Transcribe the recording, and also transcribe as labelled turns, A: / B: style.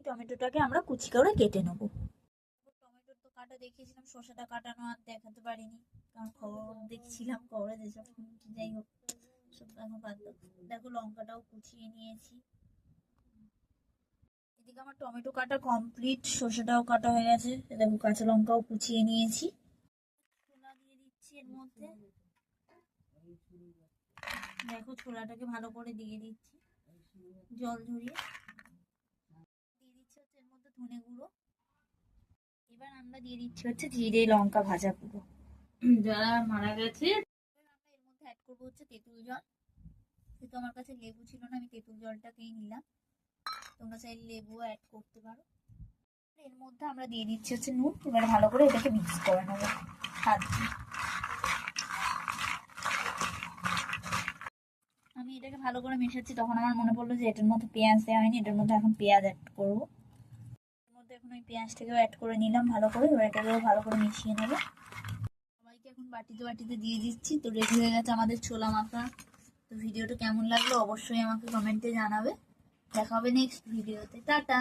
A: টমেটোটাকে আমরা কুচি করে কেটে নেব। টমেটোর তো কাটা দেখিয়েছিলাম, শসাটা কাটানো আর দেখাতে পারিনি, কারণ খবর দেখছিলাম, খবরে যেসব শুনছি, যাই হোক সব এখন বাদ দাও। দেখো লঙ্কাটাও কুচিয়ে নিয়েছি। এদিকে আমার টমেটো কাটা কমপ্লিট, শসাটাও কাটা হয়ে গেছে। দেখো কাঁচা লঙ্কাও কুচিয়ে নিয়েছি। ছোলা দিয়ে দিচ্ছি এর মধ্যে। দেখো ছোলাটাকে ভালো করে দিয়ে দিচ্ছি জল ঝরিয়ে। দিয়ে দিচ্ছি হচ্ছে এর মধ্যে ধনে গুঁড়ো। এবার আমরা দিয়ে দিচ্ছি হচ্ছে জিরে লঙ্কা ভাজা গুঁড়ো।
B: যারা মারা গেছে
A: এবার আমরা এর মধ্যে অ্যাড করবো হচ্ছে তেঁতুল জল। যেহেতু আমার কাছে লেবু ছিল না, আমি তেঁতুল জলটাকেই নিলাম। তোমরা চাইলে লেবুও অ্যাড করতে পারো। এর মধ্যে আমরা দিয়ে দিচ্ছি হচ্ছে নুন। এবার ভালো করে এটাকে মিক্স করে নেবো হাত দিয়ে। আমি এটাকে ভালো করে মেশাচ্ছি, তখন আমার মনে পড়লো যে এটার মধ্যে পেঁয়াজ দেওয়া হয়নি, এটার মধ্যে এখন পেঁয়াজ অ্যাড করবো। এর মধ্যে এখন ওই পেঁয়াজটাকেও অ্যাড করে নিলাম ভালো করে। এবার এটাকেও ভালো করে মিশিয়ে নেবো। সবাইকে এখন বাটিতে বাটিতে দিয়ে দিচ্ছি। তো রেডি হয়ে গেছে আমাদের ছোলা মাখা। তো ভিডিওটা কেমন লাগলো অবশ্যই আমাকে কমেন্টে জানাবে। দেখা হবে নেক্সট ভিডিওতে। টাটা।